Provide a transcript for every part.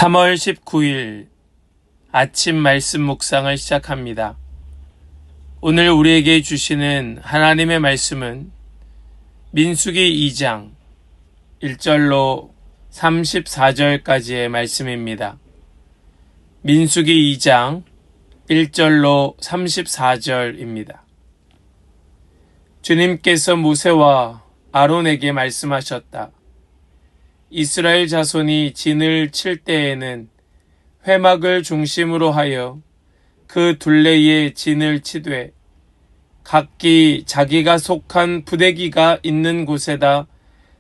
3월 19일 아침 말씀 묵상을 시작합니다. 오늘 우리에게 주시는 하나님의 말씀은 민수기 2장 1절로 34절까지의 말씀입니다. 민수기 2장 1절로 34절입니다. 주님께서 모세와 아론에게 말씀하셨다. 이스라엘 자손이 진을 칠 때에는 회막을 중심으로 하여 그 둘레에 진을 치되 각기 자기가 속한 부대기가 있는 곳에다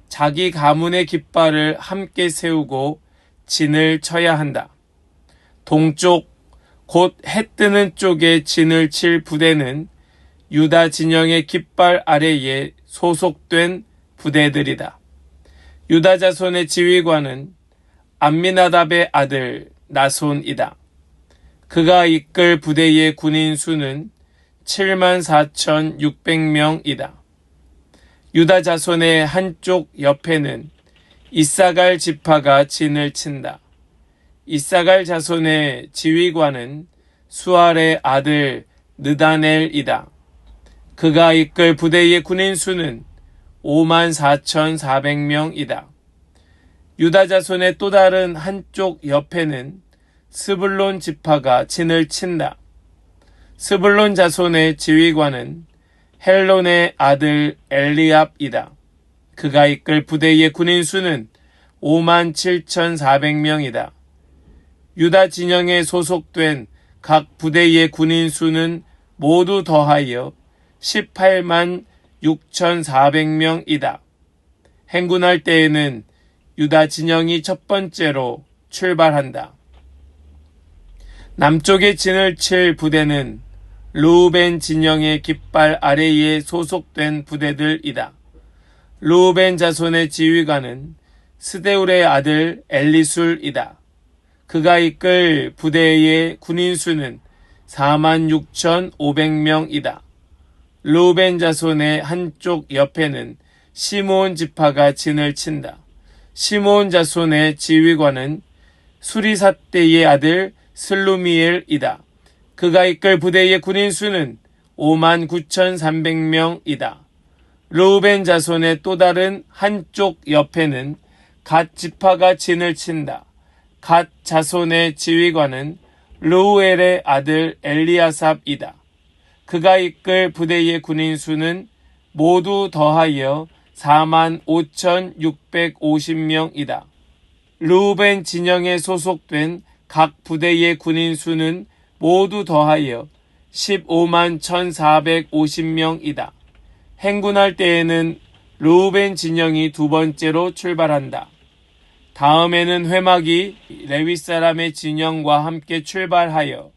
자기 가문의 깃발을 함께 세우고 진을 쳐야 한다. 동쪽 곧 해 뜨는 쪽에 진을 칠 부대는 유다 진영의 깃발 아래에 소속된 부대들이다. 유다 자손의 지휘관은 암미나답의 아들 나손이다. 그가 이끌 부대의 군인 수는 74,600명이다. 유다 자손의 한쪽 옆에는 이사갈 지파가 진을 친다. 이사갈 자손의 지휘관은 수알의 아들 느다넬이다. 그가 이끌 부대의 군인 수는 54,400명이다. 유다 자손의 또 다른 한쪽 옆에는 스불론 지파가 진을 친다. 스불론 자손의 지휘관은 헬론의 아들 엘리압이다. 그가 이끌 부대의 군인 수는 57,400명이다. 유다 진영에 소속된 각 부대의 군인 수는 모두 더하여 186,400명이다. 행군할 때에는 유다 진영이 첫 번째로 출발한다. 남쪽에 진을 칠 부대는 르우벤 진영의 깃발 아래에 소속된 부대들이다. 르우벤 자손의 지휘관은 스데울의 아들 엘리술이다. 그가 이끌 부대의 군인 수는 46,500명이다. 르우벤 자손의 한쪽 옆에는 시므온 지파가 진을 친다. 시므온 자손의 지휘관은 수리삿대의 아들 슬루미엘이다. 그가 이끌 부대의 군인 수는 59,300명이다. 르우벤 자손의 또 다른 한쪽 옆에는 갓 지파가 진을 친다. 갓 자손의 지휘관은 르우엘의 아들 엘리아삽이다. 그가 이끌 부대의 군인 수는 모두 더하여 45,650명이다. 르우벤 진영에 소속된 각 부대의 군인 수는 모두 더하여 151,450명이다. 행군할 때에는 르우벤 진영이 두 번째로 출발한다. 다음에는 회막이 레위 사람의 진영과 함께 출발하여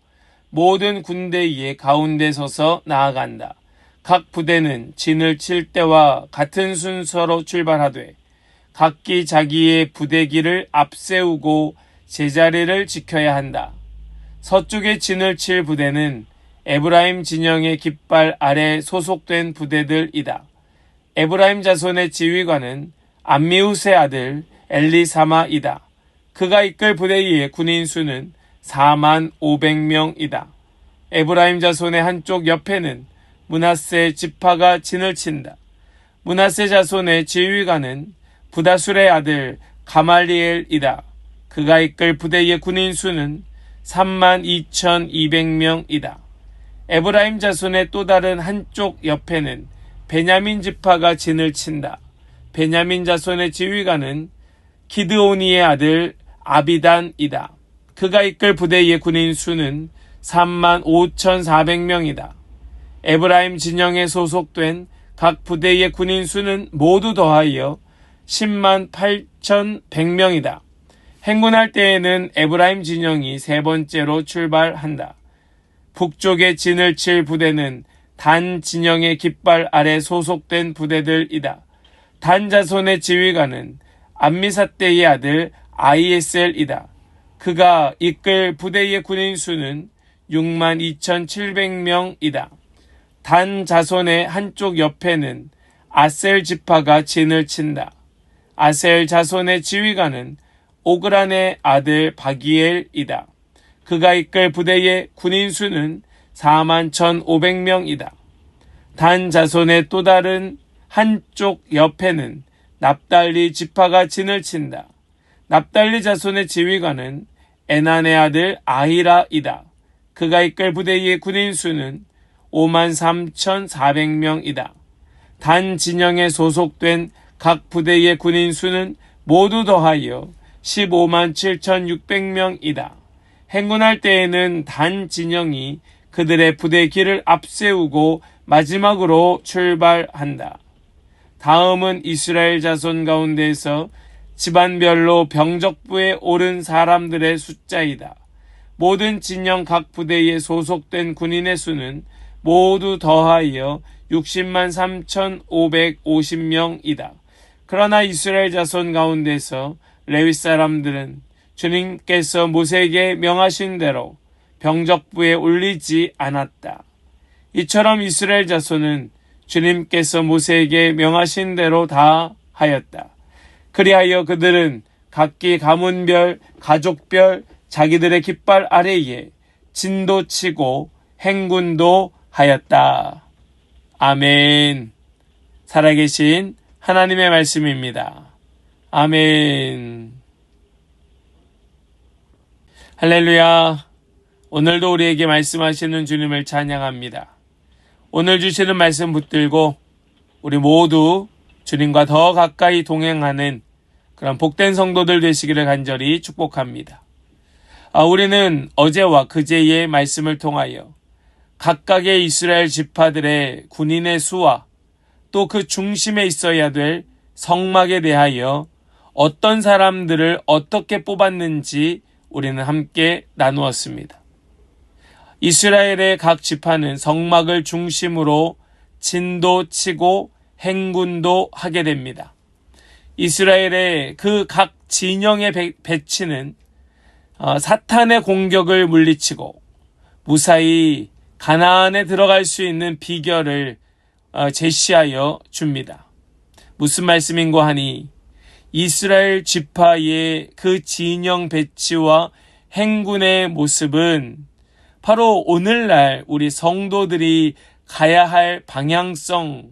모든 군대의 가운데 서서 나아간다. 각 부대는 진을 칠 때와 같은 순서로 출발하되 각기 자기의 부대기를 앞세우고 제자리를 지켜야 한다. 서쪽에 진을 칠 부대는 에브라임 진영의 깃발 아래 소속된 부대들이다. 에브라임 자손의 지휘관은 암미우스의 아들 엘리사마이다. 그가 이끌 부대의 군인 수는 45,000명이다. 에브라임 자손의 한쪽 옆에는 므낫세 지파가 진을 친다. 므낫세 자손의 지휘관은 부다술의 아들 가말리엘이다. 그가 이끌 부대의 군인 수는 32,200명이다. 에브라임 자손의 또 다른 한쪽 옆에는 베냐민 지파가 진을 친다. 베냐민 자손의 지휘관은 기드오니의 아들 아비단이다. 그가 이끌 부대의 군인 수는 35,400명이다. 에브라임 진영에 소속된 각 부대의 군인 수는 모두 더하여 108,100명이다. 행군할 때에는 에브라임 진영이 세 번째로 출발한다. 북쪽에 진을 칠 부대는 단 진영의 깃발 아래 소속된 부대들이다. 단 자손의 지휘관은 암미삿대의 아들 아이에셀이다. 그가 이끌 부대의 군인 수는 62,700명이다. 단 자손의 한쪽 옆에는 아셀 지파가 진을 친다. 아셀 자손의 지휘관은 오그란의 아들 바기엘이다. 그가 이끌 부대의 군인 수는 41,500명이다. 단 자손의 또 다른 한쪽 옆에는 납달리 지파가 진을 친다. 납달리 자손의 지휘관은 에난의 아들 아히라이다. 그가 이끌 부대의 군인 수는 53,400명이다. 단 진영에 소속된 각 부대의 군인 수는 모두 더하여 157,600명이다. 행군할 때에는 단 진영이 그들의 부대 길을 앞세우고 마지막으로 출발한다. 다음은 이스라엘 자손 가운데에서 집안별로 병적부에 오른 사람들의 숫자이다. 모든 진영 각 부대에 소속된 군인의 수는 모두 더하여 60만 3,550명이다. 그러나 이스라엘 자손 가운데서 레위 사람들은 주님께서 모세에게 명하신 대로 병적부에 올리지 않았다. 이처럼 이스라엘 자손은 주님께서 모세에게 명하신 대로 다 하였다. 그리하여 그들은 각기 가문별, 가족별, 자기들의 깃발 아래에 진도 치고 행군도 하였다. 아멘. 살아계신 하나님의 말씀입니다. 아멘. 할렐루야. 오늘도 우리에게 말씀하시는 주님을 찬양합니다. 오늘 주시는 말씀 붙들고 우리 모두 주님과 더 가까이 동행하는 그런 복된 성도들 되시기를 간절히 축복합니다. 우리는 어제와 그제의 말씀을 통하여 각각의 이스라엘 지파들의 군인의 수와 또 그 중심에 있어야 될 성막에 대하여 어떤 사람들을 어떻게 뽑았는지 우리는 함께 나누었습니다. 이스라엘의 각 지파는 성막을 중심으로 진도 치고 행군도 하게 됩니다. 이스라엘의 그 각 진영의 배치는 사탄의 공격을 물리치고 무사히 가나안에 들어갈 수 있는 비결을 제시하여 줍니다. 무슨 말씀인고 하니 이스라엘 지파의 그 진영 배치와 행군의 모습은 바로 오늘날 우리 성도들이 가야 할 방향성,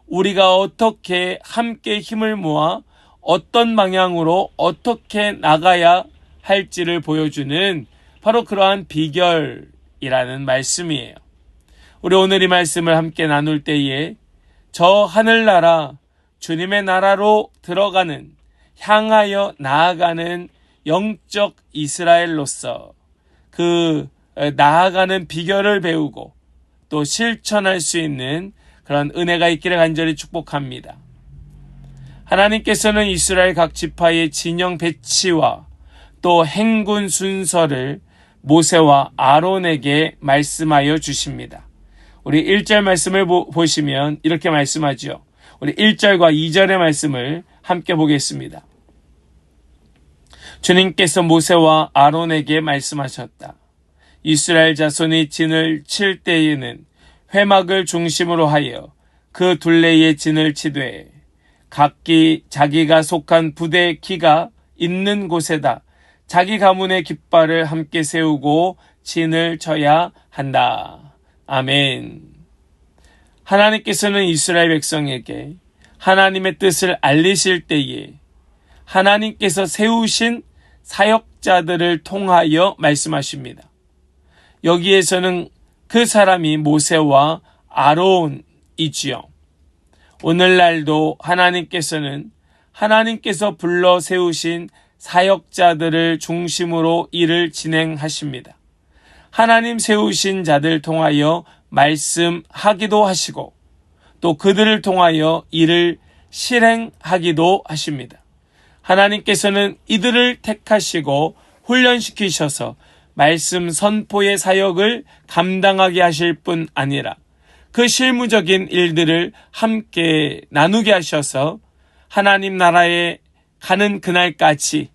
우리가 어떻게 함께 힘을 모아 어떤 방향으로 어떻게 나가야 할지를 보여주는 바로 그러한 비결이라는 말씀이에요. 우리 오늘 이 말씀을 함께 나눌 때에 저 하늘나라, 주님의 나라로 들어가는, 향하여 나아가는 영적 이스라엘로서 그 나아가는 비결을 배우고 또 실천할 수 있는 그런 은혜가 있기를 간절히 축복합니다. 하나님께서는 이스라엘 각 지파의 진영 배치와 또 행군 순서를 모세와 아론에게 말씀하여 주십니다. 우리 1절 말씀을 보시면 이렇게 말씀하죠. 우리 1절과 2절의 말씀을 함께 보겠습니다. 주님께서 모세와 아론에게 말씀하셨다. 이스라엘 자손이 진을 칠 때에는 회막을 중심으로 하여 그 둘레에 진을 치되 각기 자기가 속한 부대 기가 있는 곳에다 자기 가문의 깃발을 함께 세우고 진을 쳐야 한다. 아멘. 하나님께서는 이스라엘 백성에게 하나님의 뜻을 알리실 때에 하나님께서 세우신 사역자들을 통하여 말씀하십니다. 여기에서는 그 사람이 모세와 아론이지요. 오늘날도 하나님께서는 하나님께서 불러 세우신 사역자들을 중심으로 일을 진행하십니다. 하나님 세우신 자들 통하여 말씀하기도 하시고 또 그들을 통하여 일을 실행하기도 하십니다. 하나님께서는 이들을 택하시고 훈련시키셔서 말씀 선포의 사역을 감당하게 하실 뿐 아니라 그 실무적인 일들을 함께 나누게 하셔서 하나님 나라에 가는 그날까지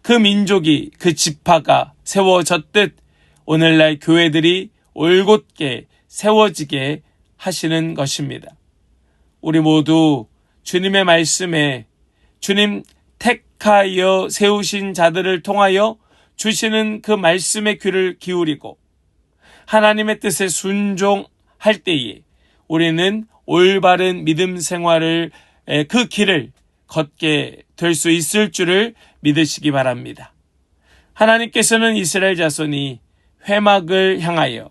그 민족이 그 지파가 세워졌듯 오늘날 교회들이 올곧게 세워지게 하시는 것입니다. 우리 모두 주님의 말씀에 주님 택하여 세우신 자들을 통하여 주시는 그 말씀의 귀를 기울이고 하나님의 뜻에 순종할 때에 우리는 올바른 믿음 생활을 그 길을 걷게 될 수 있을 줄을 믿으시기 바랍니다. 하나님께서는 이스라엘 자손이 회막을 향하여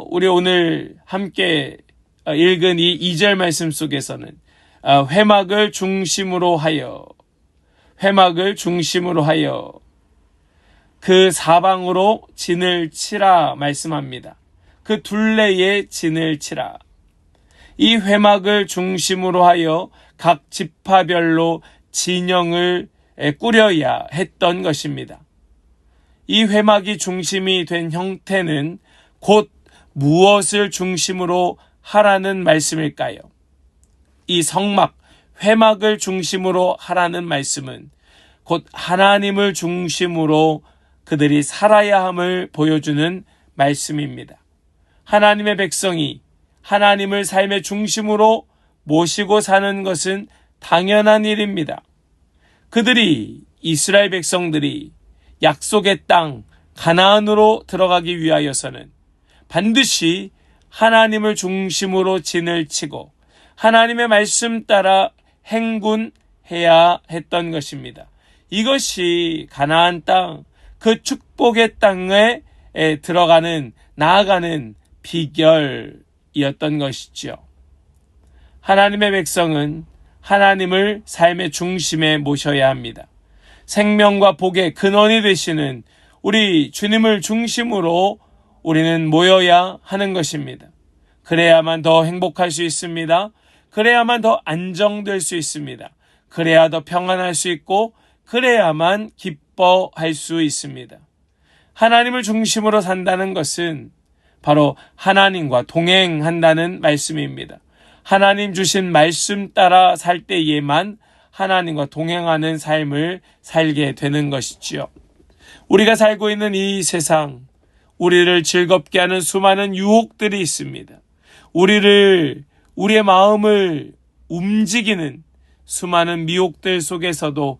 우리 오늘 함께 읽은 이 2절 말씀 속에서는 회막을 중심으로 하여 그 사방으로 진을 치라 말씀합니다. 그 둘레에 진을 치라. 이 회막을 중심으로 하여 각 지파별로 진영을 꾸려야 했던 것입니다. 이 회막이 중심이 된 형태는 곧 무엇을 중심으로 하라는 말씀일까요? 이 성막, 회막을 중심으로 하라는 말씀은 곧 하나님을 중심으로 그들이 살아야 함을 보여주는 말씀입니다. 하나님의 백성이 하나님을 삶의 중심으로 모시고 사는 것은 당연한 일입니다. 이스라엘 백성들이 약속의 땅 가나안으로 들어가기 위하여서는 반드시 하나님을 중심으로 진을 치고 하나님의 말씀 따라 행군해야 했던 것입니다. 이것이 가나안 땅, 그 축복의 땅에 나아가는 비결이었던 것이죠. 하나님의 백성은 하나님을 삶의 중심에 모셔야 합니다. 생명과 복의 근원이 되시는 우리 주님을 중심으로 우리는 모여야 하는 것입니다. 그래야만 더 행복할 수 있습니다. 그래야만 더 안정될 수 있습니다. 그래야 더 평안할 수 있고 그래야만 기뻐할 수 있습니다. 하나님을 중심으로 산다는 것은 바로 하나님과 동행한다는 말씀입니다. 하나님 주신 말씀 따라 살 때에만 하나님과 동행하는 삶을 살게 되는 것이지요. 우리가 살고 있는 이 세상, 우리를 즐겁게 하는 수많은 유혹들이 있습니다. 우리의 마음을 움직이는 수많은 미혹들 속에서도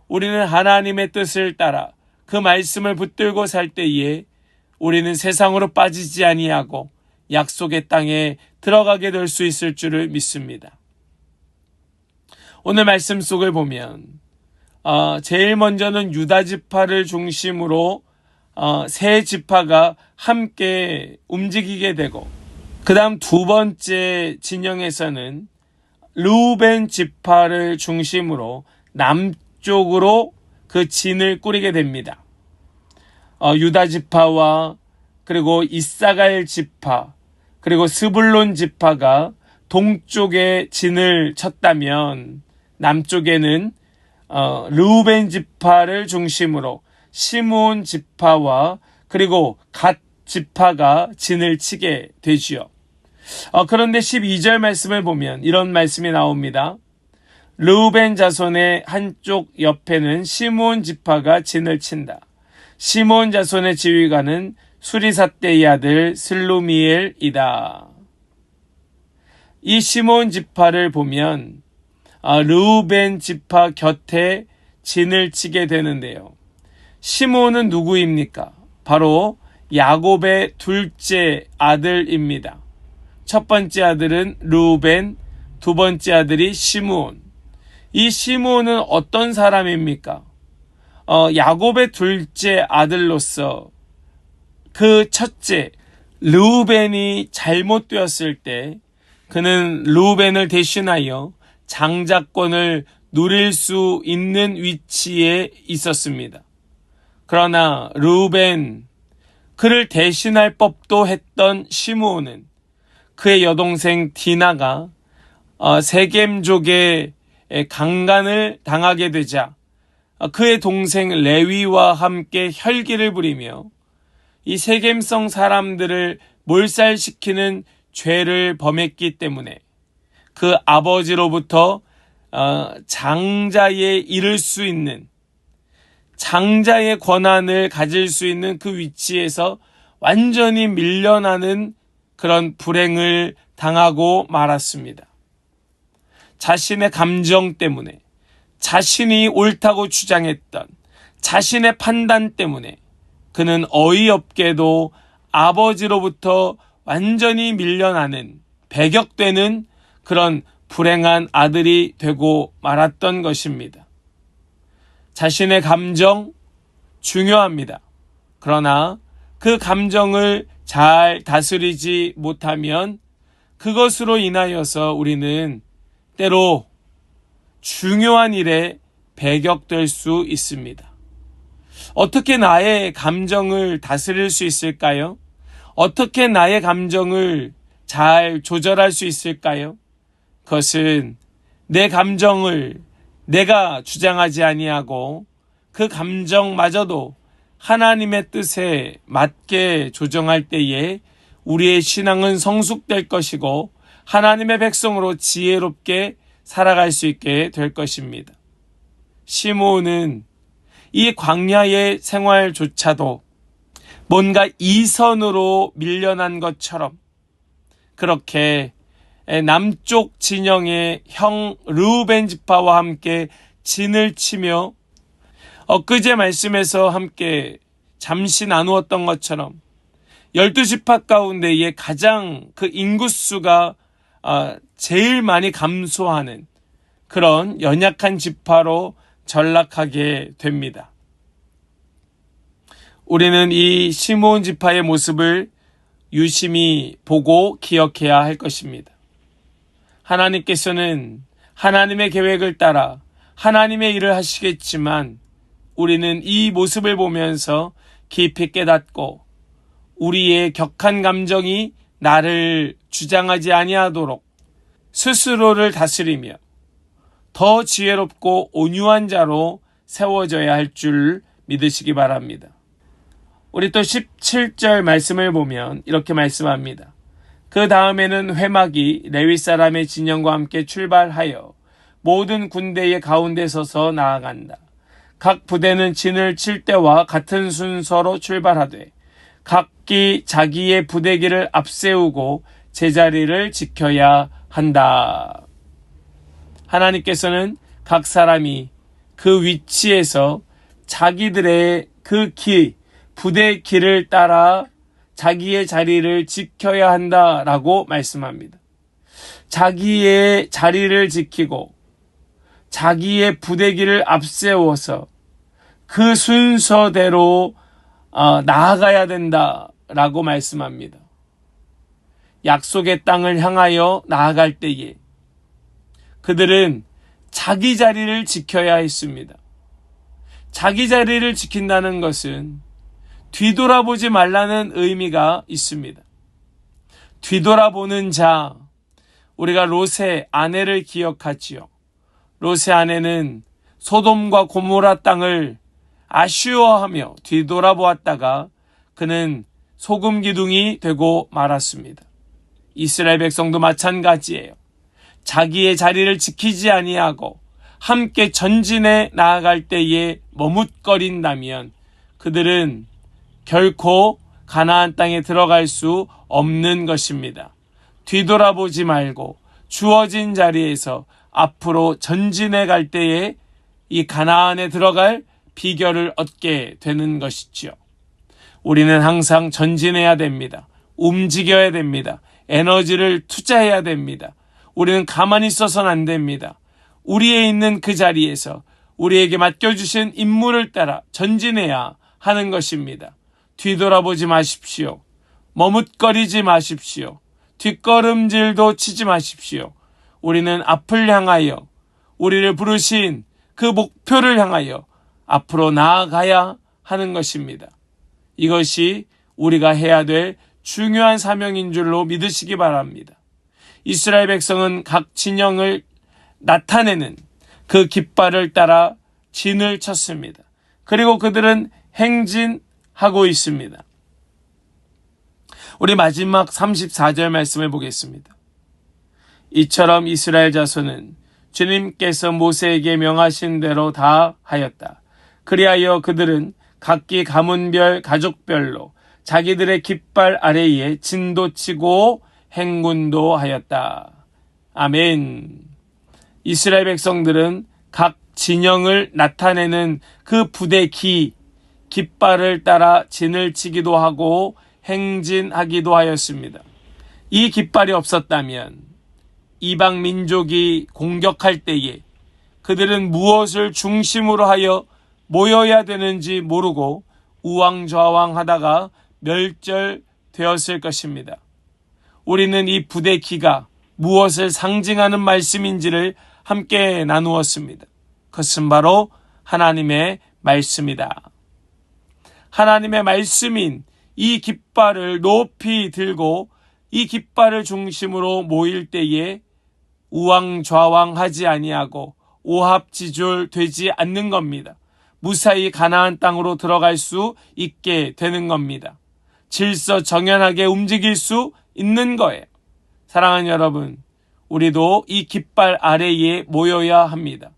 우리는 하나님의 뜻을 따라 그 말씀을 붙들고 살 때에 우리는 세상으로 빠지지 아니하고 약속의 땅에 들어가게 될 수 있을 줄을 믿습니다. 오늘 말씀 속을 보면 제일 먼저는 유다 지파를 중심으로 세 지파가 함께 움직이게 되고 그 다음 두 번째 진영에서는 르우벤 지파를 중심으로 남쪽으로 그 진을 꾸리게 됩니다. 유다 지파와 그리고 이사갈 지파 그리고 스불론 지파가 동쪽에 진을 쳤다면 남쪽에는 르우벤 지파를 중심으로 시므온 지파와 그리고 갓 지파가 진을 치게 되지요. 그런데 12절 말씀을 보면 이런 말씀이 나옵니다. 르우벤 자손의 한쪽 옆에는 시므온 지파가 진을 친다. 시므온 자손의 지휘관은 수리삿대의 아들 슬루미엘이다. 이 시므온 지파를 보면 르우벤 지파 곁에 진을 치게 되는데요. 시므온은 누구입니까? 바로 야곱의 둘째 아들입니다. 첫 번째 아들은 르우벤, 두 번째 아들이 시므온. 이 시므온은 어떤 사람입니까? 야곱의 둘째 아들로서 그 첫째 르우벤이 잘못되었을 때 그는 르우벤을 대신하여 장자권을 누릴 수 있는 위치에 있었습니다. 그러나 르우벤, 그를 대신할 법도 했던 시므온은 그의 여동생 디나가 세겜족의 강간을 당하게 되자 그의 동생 레위와 함께 혈기를 부리며 이 세겜성 사람들을 몰살시키는 죄를 범했기 때문에 그 아버지로부터 장자에 이를 수 있는 장자의 권한을 가질 수 있는 그 위치에서 완전히 밀려나는 그런 불행을 당하고 말았습니다. 자신의 감정 때문에, 자신이 옳다고 주장했던 자신의 판단 때문에 그는 어이없게도 아버지로부터 완전히 밀려나는 배격되는 그런 불행한 아들이 되고 말았던 것입니다. 자신의 감정 중요합니다. 그러나 그 감정을 잘 다스리지 못하면 그것으로 인하여서 우리는 때로 중요한 일에 배격될 수 있습니다. 어떻게 나의 감정을 다스릴 수 있을까요? 어떻게 나의 감정을 잘 조절할 수 있을까요? 그것은 내 감정을 내가 주장하지 아니하고 그 감정마저도 하나님의 뜻에 맞게 조정할 때에 우리의 신앙은 성숙될 것이고 하나님의 백성으로 지혜롭게 살아갈 수 있게 될 것입니다. 시므온은 이 광야의 생활조차도 뭔가 이선으로 밀려난 것처럼 그렇게 남쪽 진영의 형 르우벤 지파와 함께 진을 치며 엊그제 말씀에서 함께 잠시 나누었던 것처럼 12지파 가운데에 가장 그 인구수가 제일 많이 감소하는 그런 연약한 지파로 전락하게 됩니다. 우리는 이 시므온 지파의 모습을 유심히 보고 기억해야 할 것입니다. 하나님께서는 하나님의 계획을 따라 하나님의 일을 하시겠지만 우리는 이 모습을 보면서 깊이 깨닫고 우리의 격한 감정이 나를 주장하지 아니하도록 스스로를 다스리며 더 지혜롭고 온유한 자로 세워져야 할 줄 믿으시기 바랍니다. 우리 또 17절 말씀을 보면 이렇게 말씀합니다. 그 다음에는 회막이 레위 사람의 진영과 함께 출발하여 모든 군대의 가운데 서서 나아간다. 각 부대는 진을 칠 때와 같은 순서로 출발하되 각기 자기의 부대기를 앞세우고 제자리를 지켜야 한다. 하나님께서는 각 사람이 그 위치에서 자기들의 그 부대의 길을 따라 자기의 자리를 지켜야 한다라고 말씀합니다. 자기의 자리를 지키고 자기의 부대기를 앞세워서 그 순서대로 나아가야 된다라고 말씀합니다. 약속의 땅을 향하여 나아갈 때에 그들은 자기 자리를 지켜야 했습니다. 자기 자리를 지킨다는 것은 뒤돌아보지 말라는 의미가 있습니다. 뒤돌아보는 자, 우리가 롯의 아내를 기억하지요. 롯의 아내는 소돔과 고모라 땅을 아쉬워하며 뒤돌아보았다가 그는 소금 기둥이 되고 말았습니다. 이스라엘 백성도 마찬가지예요. 자기의 자리를 지키지 아니하고 함께 전진해 나아갈 때에 머뭇거린다면 그들은 결코 가나안 땅에 들어갈 수 없는 것입니다. 뒤돌아보지 말고 주어진 자리에서 앞으로 전진해 갈 때에 이 가나안에 들어갈 비결을 얻게 되는 것이지요. 우리는 항상 전진해야 됩니다. 움직여야 됩니다. 에너지를 투자해야 됩니다. 우리는 가만히 있어서는 안 됩니다. 우리에 있는 그 자리에서 우리에게 맡겨주신 임무를 따라 전진해야 하는 것입니다. 뒤돌아보지 마십시오. 머뭇거리지 마십시오. 뒷걸음질도 치지 마십시오. 우리는 앞을 향하여 우리를 부르신 그 목표를 향하여 앞으로 나아가야 하는 것입니다. 이것이 우리가 해야 될 중요한 사명인 줄로 믿으시기 바랍니다. 이스라엘 백성은 각 진영을 나타내는 그 깃발을 따라 진을 쳤습니다. 그리고 그들은 행진하고 있습니다. 우리 마지막 34절 말씀을 보겠습니다. 이처럼 이스라엘 자손은 주님께서 모세에게 명하신 대로 다 하였다. 그리하여 그들은 각기 가문별 가족별로 자기들의 깃발 아래에 진도 치고 행군도 하였다. 아멘. 이스라엘 백성들은 각 진영을 나타내는 그 부대 깃발을 따라 진을 치기도 하고 행진하기도 하였습니다. 이 깃발이 없었다면 이방 민족이 공격할 때에 그들은 무엇을 중심으로 하여 모여야 되는지 모르고 우왕좌왕하다가 멸절되었을 것입니다. 우리는 이 부대 기가 무엇을 상징하는 말씀인지를 함께 나누었습니다. 그것은 바로 하나님의 말씀이다. 하나님의 말씀인 이 깃발을 높이 들고 이 깃발을 중심으로 모일 때에 우왕좌왕하지 아니하고 오합지졸되지 않는 겁니다. 무사히 가나안 땅으로 들어갈 수 있게 되는 겁니다. 질서정연하게 움직일 수 있는 거예요. 사랑하는 여러분, 우리도 이 깃발 아래에 모여야 합니다.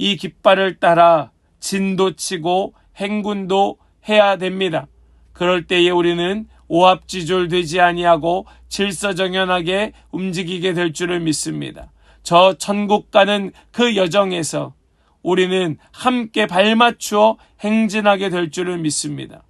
이 깃발을 따라 진도 치고 행군도 해야 됩니다. 그럴 때에 우리는 오합지졸되지 아니하고 질서정연하게 움직이게 될 줄을 믿습니다. 저 천국 가는 그 여정에서 우리는 함께 발맞추어 행진하게 될 줄을 믿습니다.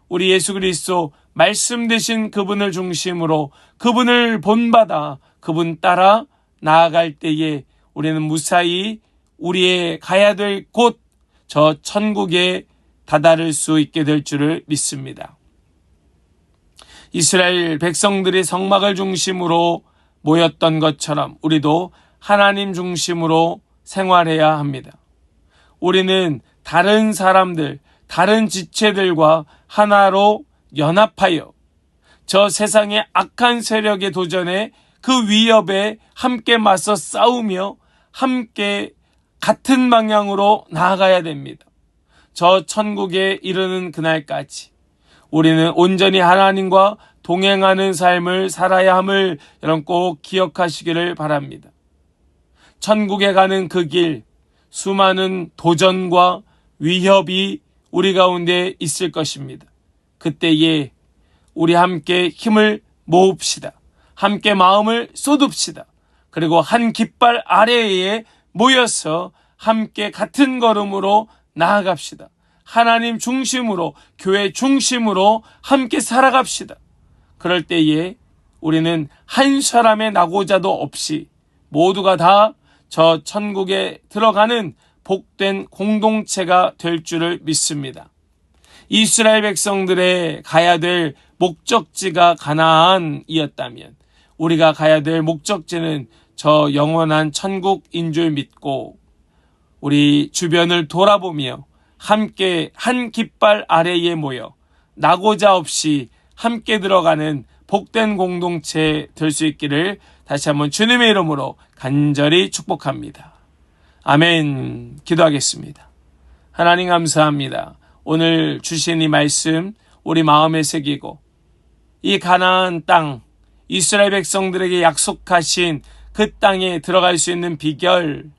우리 예수 그리스도 말씀 되신 그분을 중심으로 그분을 본받아 그분 따라 나아갈 때에 우리는 무사히 우리의 가야 될 곳 저 천국에 다다를 수 있게 될 줄을 믿습니다. 이스라엘 백성들이 성막을 중심으로 모였던 것처럼 우리도 하나님 중심으로 생활해야 합니다. 우리는 다른 사람들, 다른 지체들과 하나로 연합하여 저 세상의 악한 세력의 도전에 그 위협에 함께 맞서 싸우며 함께 같은 방향으로 나아가야 됩니다. 저 천국에 이르는 그날까지 우리는 온전히 하나님과 동행하는 삶을 살아야 함을 여러분 꼭 기억하시기를 바랍니다. 천국에 가는 그 길, 수많은 도전과 위협이 우리 가운데 있을 것입니다. 그때에 우리 함께 힘을 모읍시다. 함께 마음을 쏟읍시다. 그리고 한 깃발 아래에 모여서 함께 같은 걸음으로 나아갑시다. 하나님 중심으로, 교회 중심으로 함께 살아갑시다. 그럴 때에 우리는 한 사람의 낙오자도 없이 모두가 다 저 천국에 들어가는 복된 공동체가 될 줄을 믿습니다. 이스라엘 백성들의 가야 될 목적지가 가나안이었다면 우리가 가야 될 목적지는 저 영원한 천국인 줄 믿고 우리 주변을 돌아보며 함께 한 깃발 아래에 모여 낙오자 없이 함께 들어가는 복된 공동체 될 수 있기를 다시 한번 주님의 이름으로 간절히 축복합니다. 아멘. 기도하겠습니다. 하나님 감사합니다. 오늘 주신 이 말씀 우리 마음에 새기고 이 가나안 땅 이스라엘 백성들에게 약속하신 그 땅에 들어갈 수 있는 비결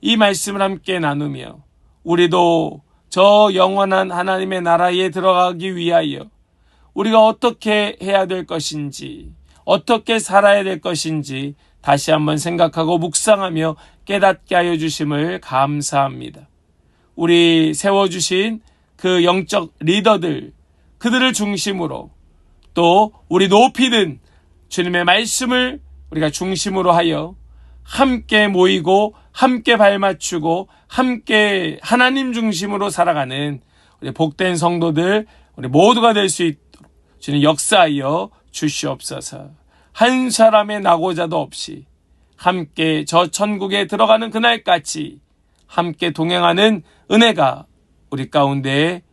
이 말씀을 함께 나누며 우리도 저 영원한 하나님의 나라에 들어가기 위하여 우리가 어떻게 해야 될 것인지 어떻게 살아야 될 것인지 다시 한번 생각하고 묵상하며 깨닫게 하여 주심을 감사합니다. 우리 세워주신 그 영적 리더들 그들을 중심으로 또 우리 높이든 주님의 말씀을 우리가 중심으로 하여 함께 모이고 함께 발맞추고 함께 하나님 중심으로 살아가는 우리 복된 성도들 우리 모두가 될 수 있도록 주님 역사하여 주시옵소서. 한 사람의 낙오자도 없이 함께 저 천국에 들어가는 그날까지 함께 동행하는 은혜가 우리 가운데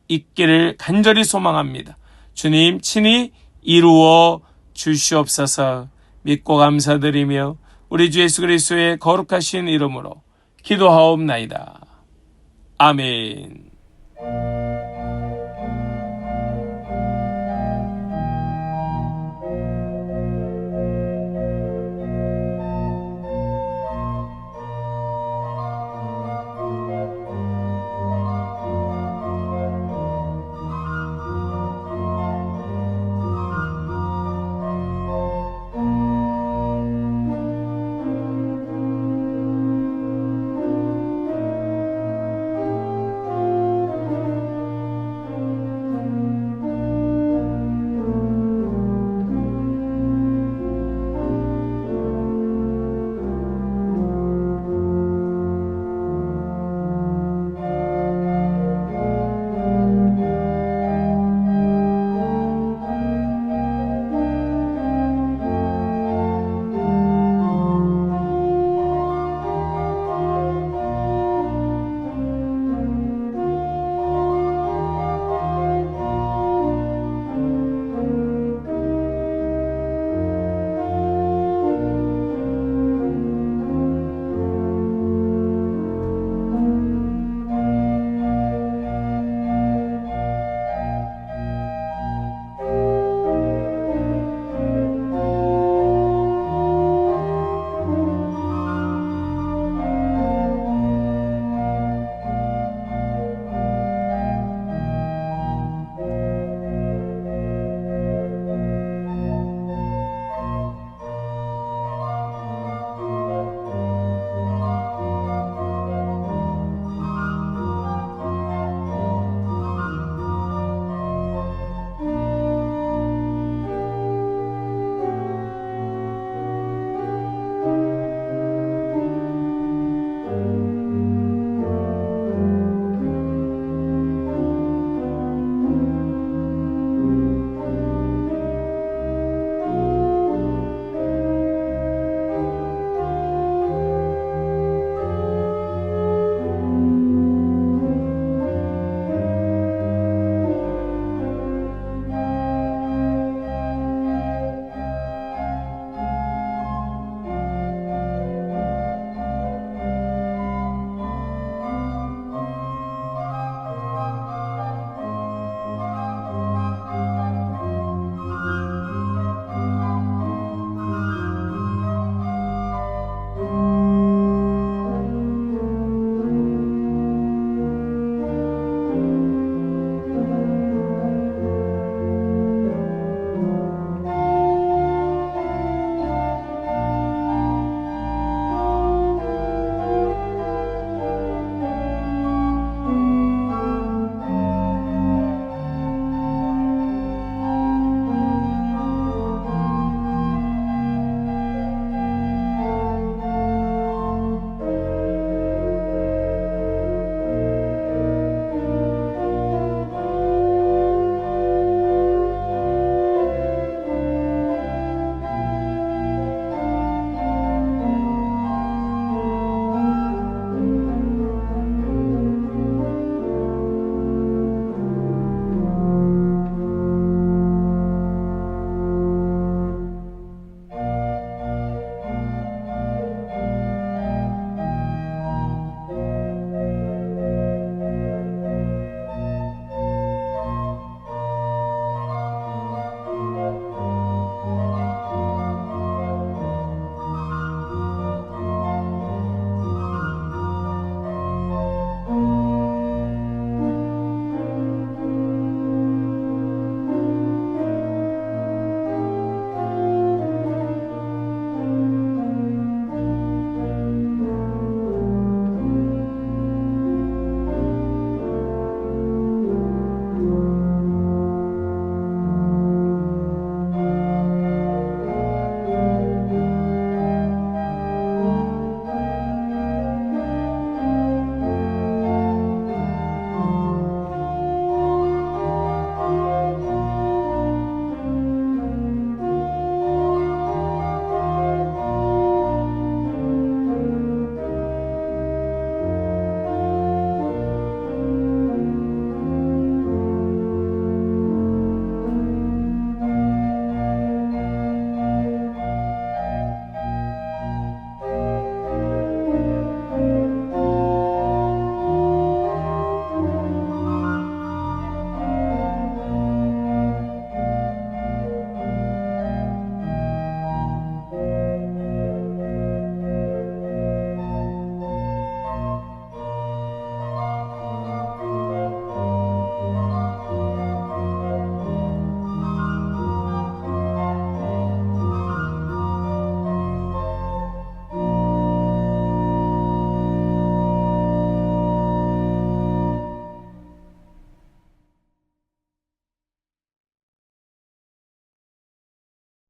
있기를 간절히 소망합니다. 주님 친히 이루어 주시옵소서. 믿고 감사드리며 우리 주 예수 그리스도의 거룩하신 이름으로 기도하옵나이다. 아멘.